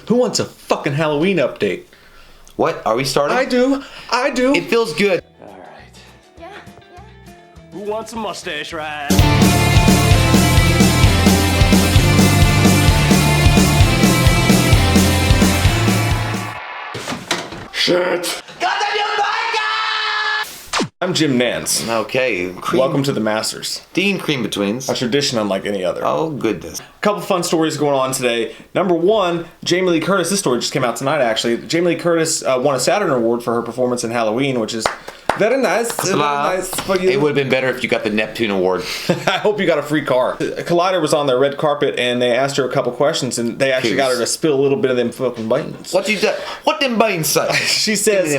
Who wants a fucking Halloween update? What? Are we starting? I do. It feels good. All right. Yeah. Who wants a mustache ride? Shit. I'm Jim Nance. Okay. Welcome to the Masters. Dean Cream Betweens. A tradition unlike any other. Oh, goodness. A couple fun stories going on today. Number one, Jamie Lee Curtis. This story just came out tonight, actually. Jamie Lee Curtis won a Saturn Award for her performance in Halloween, which is very nice. Very nice for you. It would have been better if you got the Neptune Award. I hope you got a free car. Collider was on their red carpet, and they asked her a couple questions, and they actually got her to spill a little bit of them fucking beans. What them beans say? She says,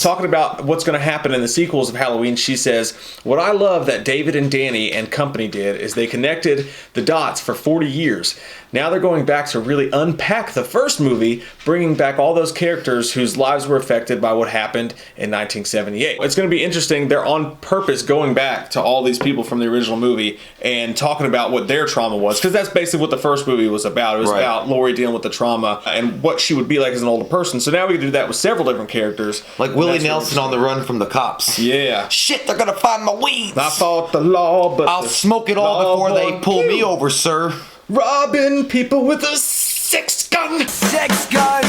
talking about what's going to happen in the sequels of Halloween, she says, what I love that David and Danny and company did is they connected the dots for 40 years. Now they're going back to really unpack the first movie, bringing back all those characters whose lives were affected by what happened in 1978. It's going to be interesting. They're on purpose going back to all these people from the original movie and talking about what their trauma was, because that's basically what the first movie was about. It was about Laurie dealing with the trauma and what she would be like as an older person. So now we can do that with several different characters. Like Willie Nelson on the run from the cops. Yeah. Shit, they're going to find my weeds. I fought the law, but I'll smoke it all before they pull me over, sir. Robbing people with a sex gun. Sex gun.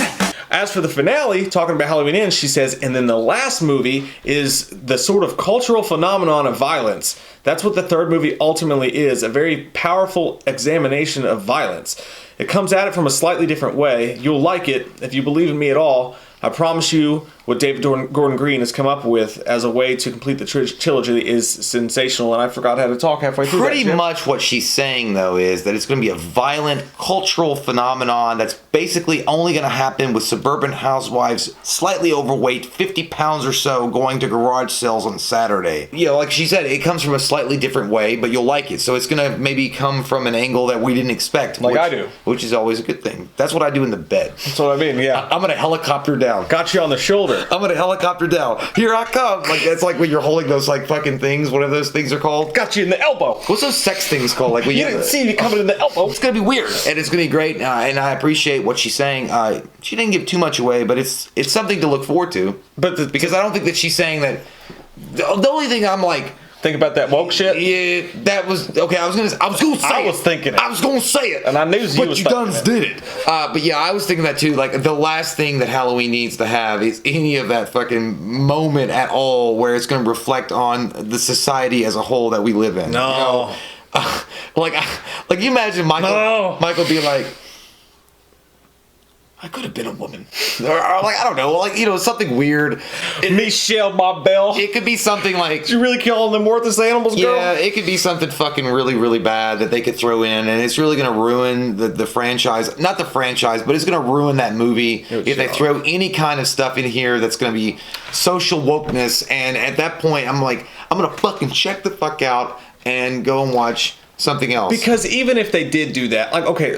As for the finale, talking about Halloween Ends, she says, and then the last movie is the sort of cultural phenomenon of violence. That's what the third movie ultimately is, a very powerful examination of violence. It comes at it from a slightly different way. You'll like it if you believe in me at all. I promise you what David Gordon Green has come up with as a way to complete the trilogy is sensational, and I forgot how to talk halfway through Pretty much what she's saying, though, is that it's going to be a violent cultural phenomenon that's basically only going to happen with suburban housewives, slightly overweight, 50 pounds or so, going to garage sales on Saturday. Yeah, like she said, it comes from a slightly different way, but you'll like it. So it's going to maybe come from an angle that we didn't expect. Like I do. Which is always a good thing. That's what I do in the bed. That's what I mean, yeah. I'm going to helicopter down. Got you on the shoulder. I'm gonna helicopter down. Here I come. Like that's like when you're holding those like fucking things, whatever those things are called. Got you in the elbow. What's those sex things called? Like when you didn't see me coming in the elbow. It's gonna be weird, and it's gonna be great. And I appreciate what she's saying. She didn't give too much away, but it's something to look forward to. But because I don't think that she's saying that. The only thing I'm like. Think about that woke shit. Yeah, that was okay. I was gonna say it. I was gonna say it, and I knew you. But you done did it. But yeah, I was thinking that too. Like the last thing that Halloween needs to have is any of that fucking moment at all, where it's gonna reflect on the society as a whole that we live in. No, you know? Like you imagine Michael be like, I could have been a woman. Or like, I don't know, like, you know, something weird. Michelle Barbell. It could be something like... Did you really kill all them worthless animals, girl? Yeah, it could be something fucking really, really bad that they could throw in, and it's really going to ruin the franchise. Not the franchise, but it's going to ruin that movie if they throw any kind of stuff in here that's going to be social wokeness, and at that point, I'm like, I'm going to fucking check the fuck out and go and watch... something else. Because even if they did do that, like, okay,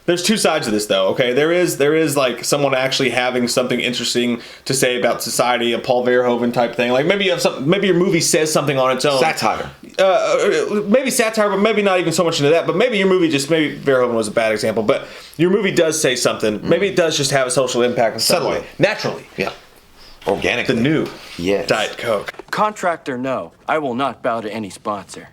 there's two sides of this though, okay? There is like someone actually having something interesting to say about society, a Paul Verhoeven type thing. Like maybe you have something, maybe your movie says something on its own. Satire. Maybe satire, but maybe not even so much into that. But maybe your movie maybe Verhoeven was a bad example, but your movie does say something. Maybe it does just have a social impact in some way. Naturally. Yeah. Organically. The new yes. Diet Coke. Contract or no, I will not bow to any sponsor.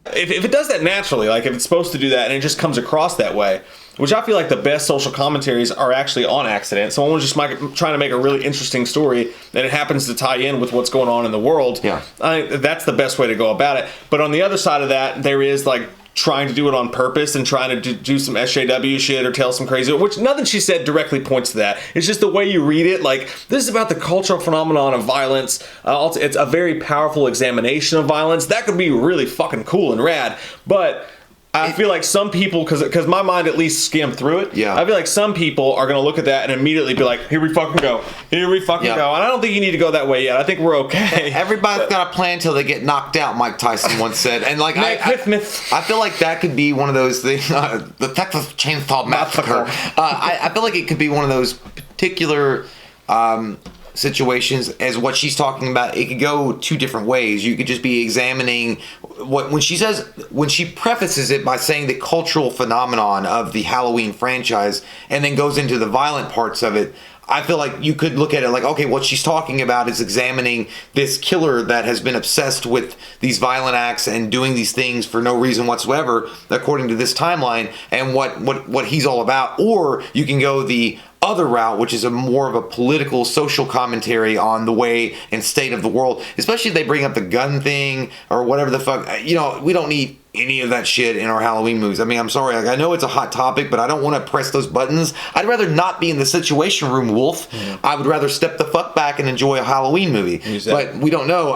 If it does that naturally, like if it's supposed to do that and it just comes across that way, which I feel like the best social commentaries are actually on accident. Someone was just trying to make a really interesting story and it happens to tie in with what's going on in the world. Yeah. I think that's the best way to go about it. But on the other side of that, there is like trying to do it on purpose and trying to do some SJW shit or tell some crazy, which nothing she said directly points to that. It's just the way you read it. Like, this is about the cultural phenomenon of violence. It's a very powerful examination of violence. That could be really fucking cool and rad, but I feel like some people, because my mind at least skimmed through it, yeah. I feel like some people are going to look at that and immediately be like, here we fucking go. Here we fucking go. And I don't think you need to go that way yet. I think we're okay. Everybody's got a plan until they get knocked out, Mike Tyson once said. And like I feel like that could be one of those things, the Texas Chainsaw Massacre. I feel like it could be one of those particular situations as what she's talking about. It could go two different ways. You could just be examining when she prefaces it by saying the cultural phenomenon of the Halloween franchise and then goes into the violent parts of it. I feel like you could look at it like, okay, what she's talking about is examining this killer that has been obsessed with these violent acts and doing these things for no reason whatsoever, according to this timeline, and what he's all about. Or you can go the other route, which is a more of a political, social commentary on the way and state of the world. Especially if they bring up the gun thing or whatever the fuck. You know, we don't need any of that shit in our Halloween movies. I mean, I'm sorry. Like, I know it's a hot topic, but I don't want to press those buttons. I'd rather not be in the Situation Room, Wolf. I would rather step the fuck back and enjoy a Halloween movie. But we don't know.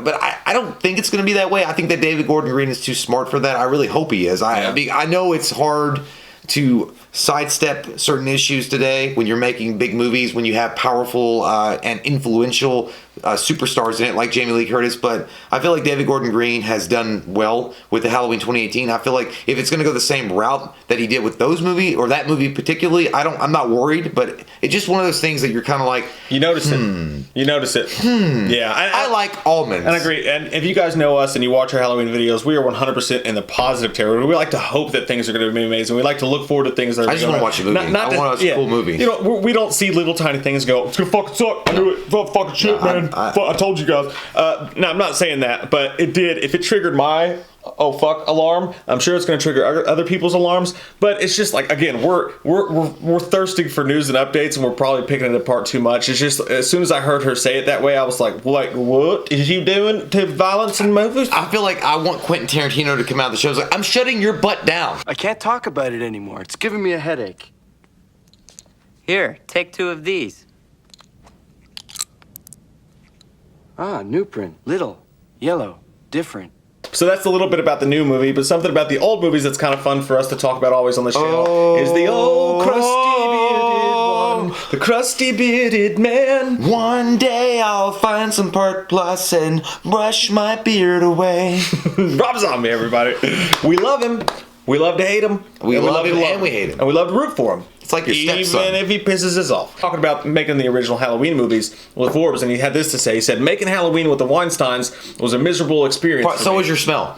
But I don't think it's going to be that way. I think that David Gordon Green is too smart for that. I really hope he is. I know it's hard to sidestep certain issues today when you're making big movies, when you have powerful and influential superstars in it like Jamie Lee Curtis, but I feel like David Gordon Green has done well with the Halloween 2018. I feel like if it's going to go the same route that he did with those movies, or that movie particularly, I'm not worried, but it's just one of those things that you're kind of like, you notice it. You notice it. Yeah, I like almonds. And I agree. And if you guys know us and you watch our Halloween videos, we are 100% in the positive territory. We like to hope that things are going to be amazing. We like to look forward to things that are. I just want to watch a movie. I want to watch a cool movie. You know, we don't see little tiny things go, it's gonna fucking suck. I knew it. Fucking shit, man. I told you guys. No, I'm not saying that, but it did. If it triggered my oh fuck alarm, I'm sure it's going to trigger other people's alarms. But it's just like, again, we're thirsting for news and updates, and we're probably picking it apart too much. It's just, as soon as I heard her say it that way, I was like, what is you doing to violence in movies? I feel like I want Quentin Tarantino to come out of the show. It's like, I'm shutting your butt down. I can't talk about it anymore. It's giving me a headache. Here, take 2 of these. Ah, new print. Little, yellow, different. So that's a little bit about the new movie, but something about the old movies that's kind of fun for us to talk about always on this channel is the old crusty bearded one, the crusty bearded man. One day I'll find some Part Plus and brush my beard away. Rob Zombie, everybody. We love him. We love to hate him. We love him and we hate him. And we love to root for him. It's like your stepson. Even if he pisses us off. Talking about making the original Halloween movies with Forbes, and he had this to say. He said, making Halloween with the Weinsteins was a miserable experience. So was your smell.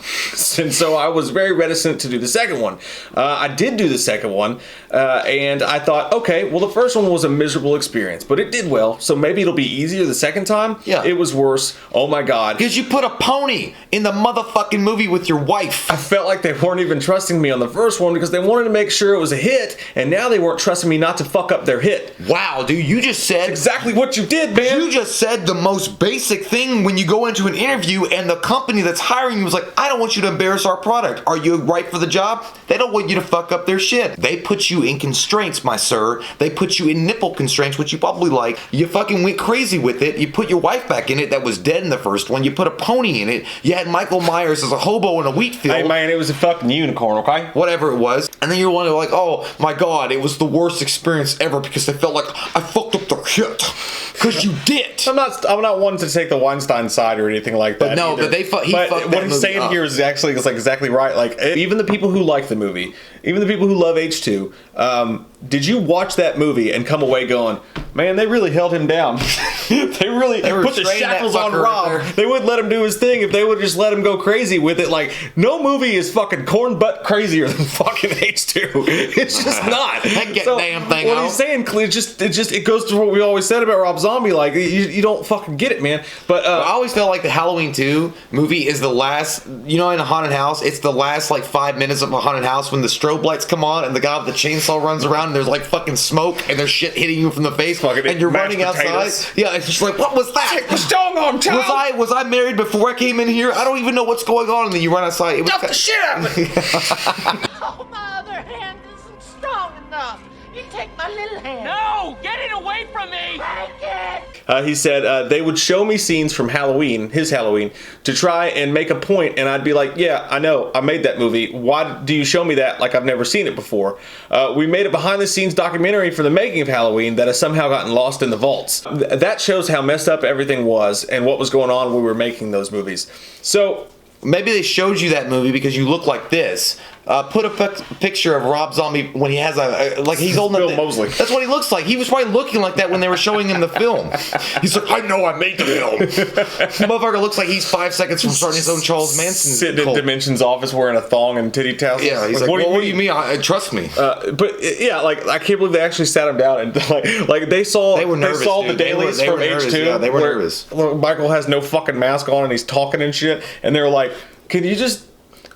And so I was very reticent to do the second one. I did do the second one, and I thought, okay, well, the first one was a miserable experience, but it did well, so maybe it'll be easier the second time. Yeah. It was worse. Oh my God. Because you put a pony in the motherfucking movie with your wife. I felt like they weren't even trusting me on the first one because they wanted to make sure it was a hit, and now they weren't trusting me not to fuck up their hit. Wow, dude, you just said exactly what you did, man. You just said the most basic thing when you go into an interview and the company that's hiring you was like, I don't want you to embarrass our product. Are you right for the job? They don't want you to fuck up their shit. They put you in constraints, my sir. They put you in nipple constraints, which you probably like. You fucking went crazy with it. You put your wife back in it that was dead in the first one. You put a pony in it. You had Michael Myers as a hobo in a wheat field. Hey man, it was a fucking unicorn, okay? Whatever it was. And then you're wondering like, oh my God, it was the worst experience ever because they felt like I fucked up their hit. Because you did. I'm not one to take the Weinstein side or anything like that. But no, either. But he fucked what he's saying up. here is actually exactly right. Like, even the people who like the movie, even the people who love H2, did you watch that movie and come away going, man, they really held him down. they put the shackles on Rob. They wouldn't let him do his thing if they would just let him go crazy with it. Like, no movie is fucking corn butt crazier than fucking H2. It's just not. Get damn thing what out. he's saying, it goes to what we always said about Rob Zombie. Like, you don't fucking get it, man. But I always felt like the Halloween 2 movie is the last, in a haunted house, it's the last like 5 minutes of a haunted house when the strobe lights come on and the guy with the chainsaw runs around and there's like fucking smoke and there's shit hitting you from the face and you're running outside. Yeah, it's just like, what was that? Take the stone on, child. Was I married before I came in here? I don't even know what's going on. And then you run outside. Dump the shit out of me. Oh, my other hand isn't strong enough. You take my little hand. No! Get it away from me! Take it! He said they would show me scenes from Halloween, his Halloween, to try and make a point, and I'd be like, yeah, I know, I made that movie. Why do you show me that like I've never seen it before? We made a behind-the-scenes documentary for the making of Halloween that has somehow gotten lost in the vaults. That shows how messed up everything was and what was going on when we were making those movies. So maybe they showed you that movie because you look like this. put a picture of Rob Zombie when he has like he's holding Bill Moseley. That's what he looks like. He was probably looking like that when they were showing him the film. He's like, I know I made the film. The motherfucker looks like he's 5 seconds from starting his own Charles Manson Sitting cult. in Dimension's office wearing a thong and titty tassels. Yeah, he's like, what do you mean? Trust me. But yeah, like I can't believe they actually sat him down and like they saw They were nervous, they saw dude. the dailies They were from nervous, H2. yeah, they were where nervous. Michael has no fucking mask on and he's talking and shit, and they were like, Can you just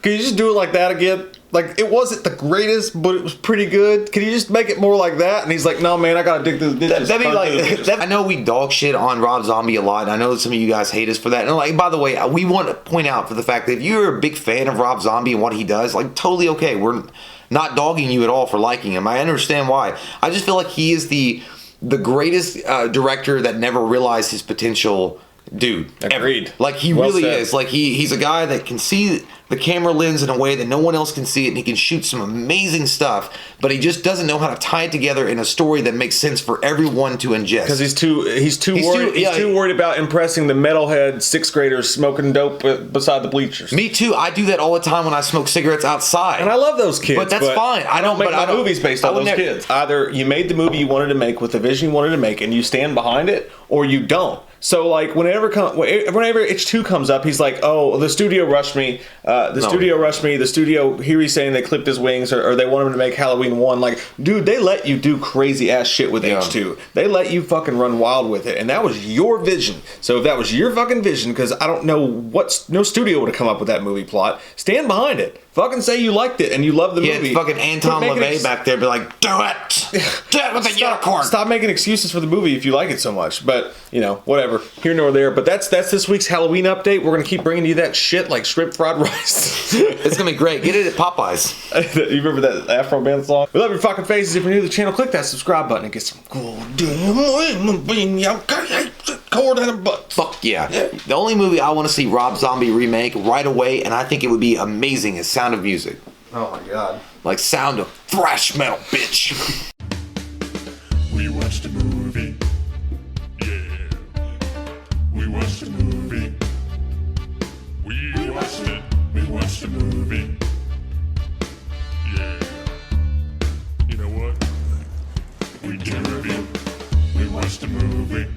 do it like that again? Like, it wasn't the greatest, but it was pretty good. Can you just make it more like that? And he's like, no, man, I gotta dig through the ditches. That'd be like, I know we dog shit on Rob Zombie a lot. I know some of you guys hate us for that. And like, by the way, we want to point out for the fact that if you're a big fan of Rob Zombie and what he does, like, totally okay. We're not dogging you at all for liking him. I understand why. I just feel like he is the greatest director that never realized his potential. Dude, Agreed. Ever. Like, he Well really said. is. Like, he's a guy that can see the camera lens in a way that no one else can see it, and he can shoot some amazing stuff, but he just doesn't know how to tie it together in a story that makes sense for everyone to ingest. Because he's too worried about impressing the metalhead sixth graders smoking dope beside the bleachers. Me too. I do that all the time when I smoke cigarettes outside. And I love those kids. But that's fine. I don't make my movies based on those kids. Either you made the movie you wanted to make with the vision you wanted to make and you stand behind it, or you don't. So like whenever H2 comes up, he's like, oh, the studio rushed me. The studio, here he's saying they clipped his wings or they want him to make Halloween 1. Like, dude, they let you do crazy ass shit with H2. They let you fucking run wild with it. And that was your vision. So if that was your fucking vision, because I don't know no studio would have come up with that movie plot, stand behind it. Fucking say you liked it and you love the movie. Yeah, fucking Anton LaVey back there be like, do it! Do it with the unicorn! Stop making excuses for the movie if you like it so much. But, you know, whatever. Here nor there. But that's this week's Halloween update. We're going to keep bringing you that shit like shrimp fried rice. It's going to be great. Get it at Popeyes. You remember that Afro Band song? We love your fucking faces. If you're new to the channel, click that subscribe button and get some goddamn cord in a butt. Fuck yeah. The only movie I want to see Rob Zombie remake right away, and I think it would be amazing, is Sound of Music. Oh my god. Like Sound of Thrash Metal, bitch. We watched a movie. Yeah. We watched a movie. We watched it. We watched a movie. Yeah. You know what? We did a review. We watched a movie.